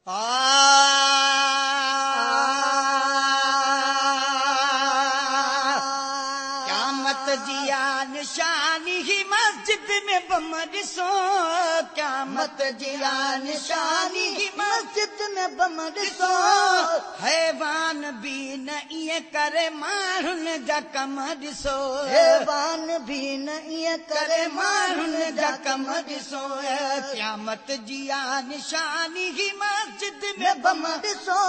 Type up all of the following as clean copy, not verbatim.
क़यामत जी निशानी ही मस्जिद में बम ॾिसो, क़यामत जी निशानी ही मस्जिद में बम ॾिसो, हैवान भी न इएं करे माण्हुनि जा कम ॾिसो, हैवान भी न इएं करे माण्हुनि जा कम ॾिसो, क़यामत जी निशानी ही मस्जिद में बम ॾिसो,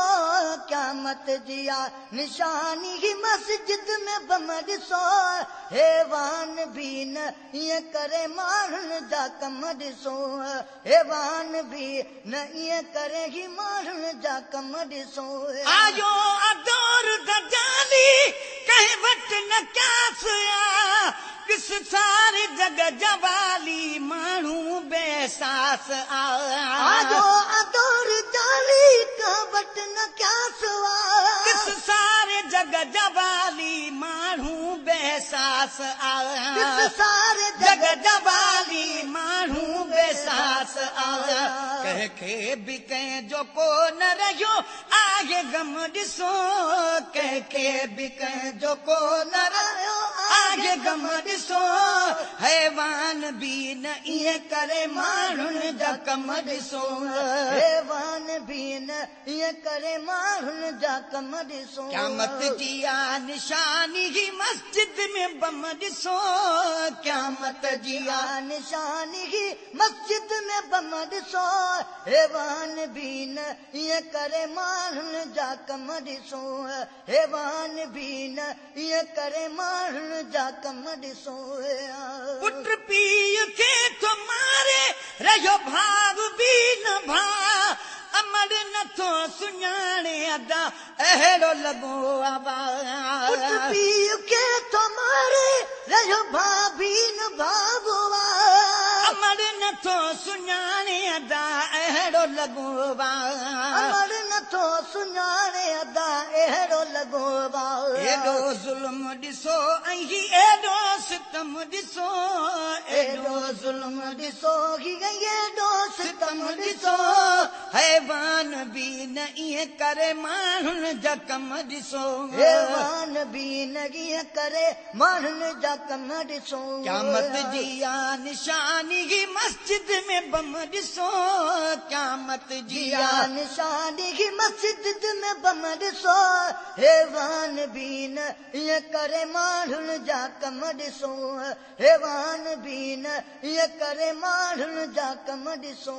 क़यामत जी निशानी ही मस्जिद में बम ॾिसो, हैवान भी न इएं करे माण्हुनि जा कम ॾिसो, हैवान भी न इएं करे ही माण्हुनि जा कम ॾिसो। आयो अदौर दजाली कंहिं वटि न क्यास किस सारे जग जवाली माण्हू बेसास आयो अदौर जाली कंहिं वटि न क्यास किस सारे जग जवाली माण्हू बेसास किस सारे जग जवाली माण्हू बेसास कंहिंखे बि कंहिंजो को न रहियो आहे गम ॾिसो, कंहिंखे बि कंहिंजो को न रहियो आहे गम ॾिसो, हैवान भी न इएं करे माण्हुनि जा कम ॾिसो, हैवान भी न इएं करे माण्हुनि जा कम ॾिसो। क़यामत जी निशानी ही मस्जिद में बम ॾिसो, क़यामत जी निशानी ही मस्जिद में बम ॾिसो, हैवान भी न इएं करे माण्हुनि जा कम ॾिसो, हैवान भी न इएं करे माण्हुनि जा कम ॾिसो। पुट पीउ खे थो मारे रहियो भाउ बि न भाउ, अमर नथो सुञाणे अदा अहिड़ो लॻो पुट पीउ खे थो मारे रहियो भाउ बि न भाउ, अमर नथो सुञाणे अदा अहिड़ो लॻो अमर नथो सुञाणे अदा अहिड़ो लॻो एॾो ज़ुल्म ॾिसो ऐं एॾो सितम ॾिसो, एॾो ज़ुल्म ॾिसो एॾो सितम ॾिसो, हैवान भी न इएं करे माण्हुनि जा कम ॾिसो, हैवान भी न इएं करे माण्हुनि जा कम ॾिसो। क़यामत जी निशानी ही मस्जिद में बम ॾिसो, क़यामत जी निशानी ही मस्जिद में बम ॾिसो, हैवान भी न इएं करे माण्हुनि जा कम ॾिसो, हैवान भी न इएं करे माण्हुनि जा कम ॾिसो।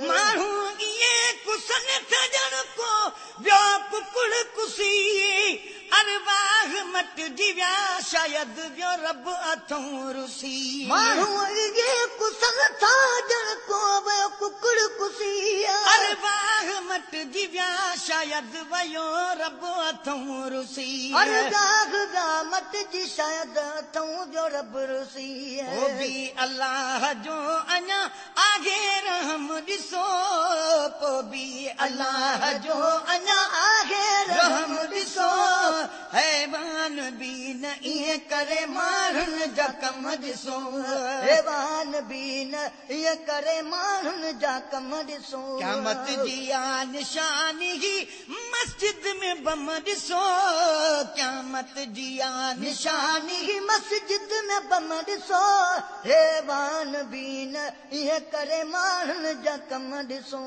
माण्हू इएं कुसन थजण को ॿियो कुकुड़ कुसी, अरवाह मटिजी विया शायदि ॿियो रब अथऊं रुसी, माण्हू इएं कुसन थजण को ॿियो कुकुड़ कुसी, अरवाह मटिजी विया शायदि वियो रब अथऊं रुसी, अरवाह मटिजी शायदि अथऊं ॿियो रब रुसी, ओ बि अलाह जो अञा आगे रहम ॾिसो, पोइ बि अलाह जो अञा आगे रहम ॾिसो, हैवान भी न इएं करे माण्हुनि जा कम ॾिसो, हैवान भी न इएं करे माण्हुनि जा कम ॾिसो। क़यामत जी निशानी ही मस्जिद में बम ॾिसो, क़यामत जी निशानी ही मस्जिद में बम ॾिसो, हैवान भी न इएं करे माण्हुनि जा कम ॾिसो,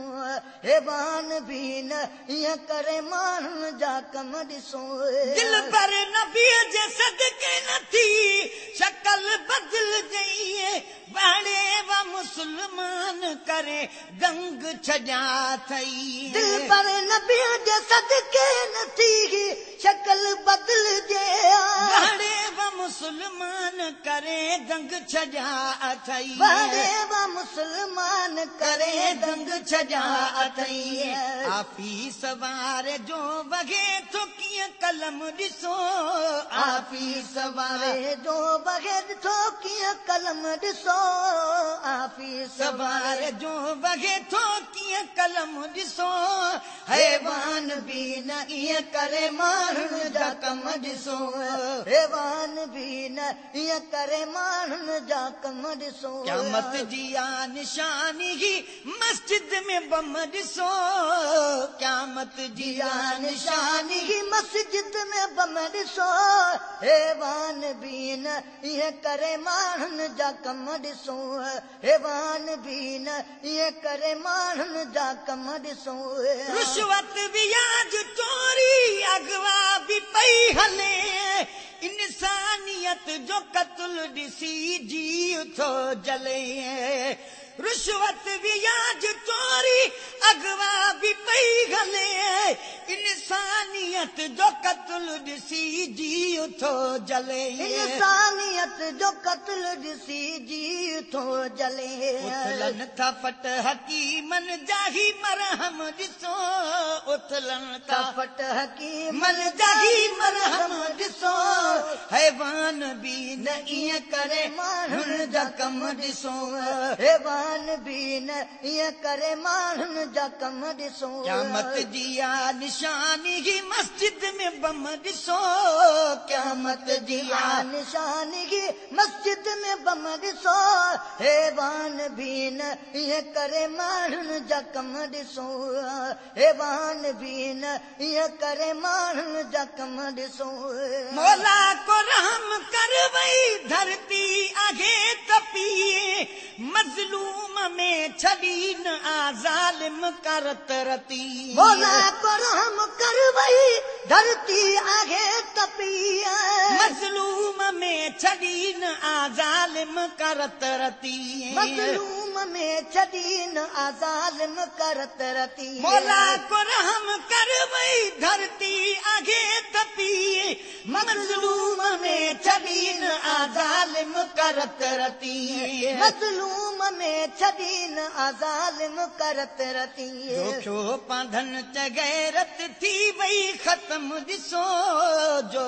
हैवान भी न इएं करे माण्हुनि जा कम ॾिसो। दिल पर नबीअ जे सदके नथी शक्ल बदिलजई, बाड़े व मुस्लमान करे गंग छॾिया अथई, दिल पर नबीअ जे सदके नथी शक्ल बदिलजे, बाड़े व मुस्लमान करे गंग छॾिया अथई, बाड़े व मुस्लमान करे गंग छॾिया अथई, आफीस वारे जो वगे थो कीअं कीअं कलम ॾिसो आफीस वारे जो बग़ैर थो कीअं कलम ॾिसो आफीस सवार जो वगे थो कीअं कलम ॾिसो हैवान बि न ईअं करे माण्हुनि जा कम ॾिसो हैवान बि न ईअं करे माण्हुनि जा कम ॾिसो क़यामत जी आ निशानी ही मस्जिद में बम ॾिसो क़यामत जी आ निशानी ही मस्जिद में बम ॾिसो हैवान बि न ईअं करे माण्हुनि जा कम ॾिसो हैवान बि न ईअं करे माण्हुनि जा कम ॾिसो रुश्वत व्याज चोरी अगवा बि पई हले इंसानियत जो कत्ल ॾिसी जी थो जले रुश्वत व्याज चोरी अगवा बि पई हले इंसानियत जो कत्ल ॾिसी जी थो जले इंसानियत जो कत्ल ॾिसी जी थो जले उथलन था फट हकीमन जाही मरहम ॾिसो उथलन था फट हकीम मन जाही मरहम ॾिसो हैवान बि न ईअं करे माण्हुनि जा कम ॾिसो हैवान बि न ईअं करे माण्हुनि जा कम ॾिसो क़यामत जी आ निशानी ही मस्जिद में बम ॾिसो क़यामत जी आ निशानी ही मस्जिद में बम ॾिसो हैवान बि न ईअं करे माण्हुनि जा कम ॾिसो हैवान बि न ईअं करे माण्हुनि जा कम ॾिसो मौला को रहम कर वई धरती आगे तपी मज़लूम में छड़ी न आ ज़ालिम करत रती मौला को रहम कर वई धरती आगे तपी मज़लूम में छड़ी न आ ज़ालिम करत रती मज़लूम में छड़ी न आ ज़ालिम करत रती मौला को रहम कर वई धरती आगे तपी मज़लूम में छड़ी न आ ज़ालिम करत रती मज़लूम में छड़ी न आ ज़ालिम करत रती जो पांधन च गैरत थी वई ख़त्म ॾिसो जो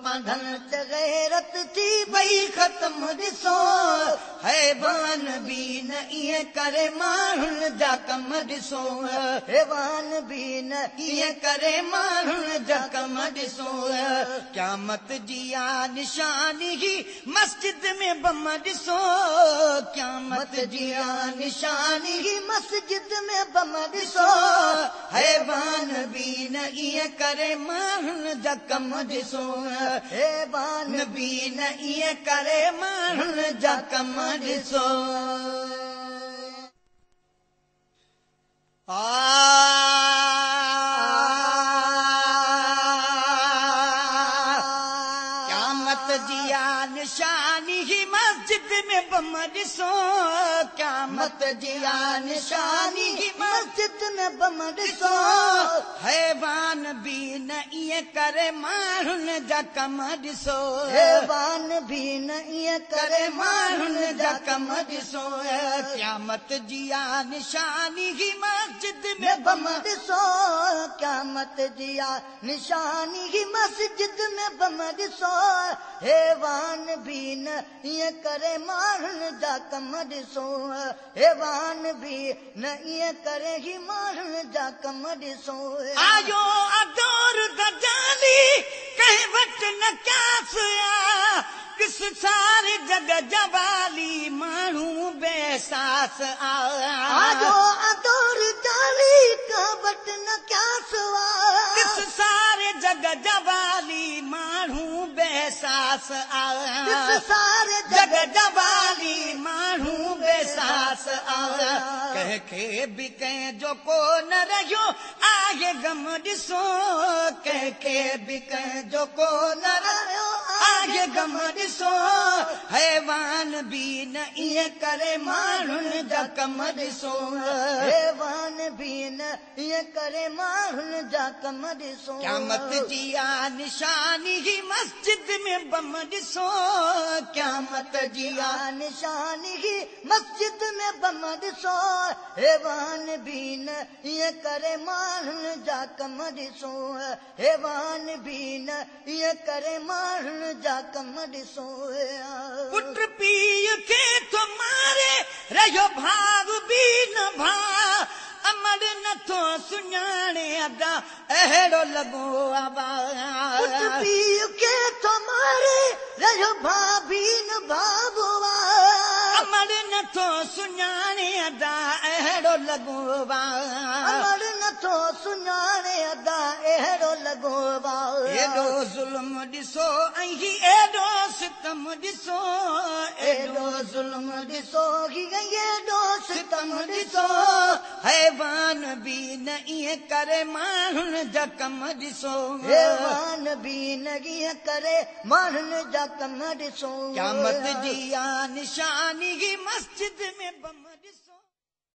पांधन च गैरत थी वई ख़त्म ॾिसो हैवान बि न ईअं करे माण्हुनि जा कम ॾिसो हैवान बि न ईअं करे माण्हुनि जा कम ॾिसो क़यामत जी आ निशानी ही मस्जिद में बम ॾिसो क़यामत जी आ निशानी ही मस्जिद में बम ॾिसो हैवान बि न ईअं करे माण्हुनि जा कम ॾिसो हैवान बि न ईअं करे माण्हुनि जा कम ॾिसो क़यामत जी आ निशानी ही मस्जिद में बम ॾिसो क़यामत जी आ निशानी ही मस्जिद में बम ॾिसो हैवान बि न ईअं करे माण्हुनि जा कम ॾिसो हैवान बि न ईअं करे माण्हुनि जा कम ॾिसो क़यामत जी आ निशानी ही मस्जिद में बम ॾिसो क़यामत जी आ निशानी ही मस्जिद में बम ॾिसो हैवान बि न ईअं करे माण्हुनि जा कम ॾिसो हैवान बि न ईअं करे ही माण्हुनि जा कम ॾिसो आयो अदौर दजाली कंहिं वटि न क्यास आ किस सारे जग जवाली माण्हू बेसास आयो अदौर दजाली कंहिं वटि न क्यास आ किस सारे जग जवाली माण्हू बेसास किस सारे जग जवाली माण्हू बेसास कंहिंखे बि कंहिंजो को न रहियो आहे गम ॾिसो कंहिंखे बि कंहिंजो को न रहियो आहे गम ॾिसो हैवान बि न ईअं करे माण्हुनि जा कम ॾिसो हैवान बि न ईअं करे माण्हुनि जा कम ॾिसो क़यामत जी आ निशानी ही मस्जिद में बम ॾिसो क़यामत जी आ निशानी ही मस्जिद में बम ॾिसो हैवान बि न ईअं करे माण्हुनि जा कम ॾिसो हैवान बि न ईअं करे माण्हुनि जा कम ॾिसो पुट पीउ खे थो मारे रहियो भाउ बि न भाउ अमर नथो सुञाणे अदा अहिड़ो लॻो पुट पीउ खे थो मारे रहियो भाउ बि न भाउ अमर नथो सुञाणे अदा अहिड़ो लॻो अमर नथो सुञाणे अदा अहिड़ो लॻो एॾो ज़ुल्म ॾिसो ऐं एॾो सितम ॾिसो एॾो ज़ुल्म ॾिसो एॾो सितम ॾिसो हैवान बि न ईअं करे माण्हुनि जा कम ॾिसो हैवान बि न ईअं करे माण्हुनि जा कम ॾिसो क़यामत जी आ निशानी ही मस्जिद में बम ॾिसो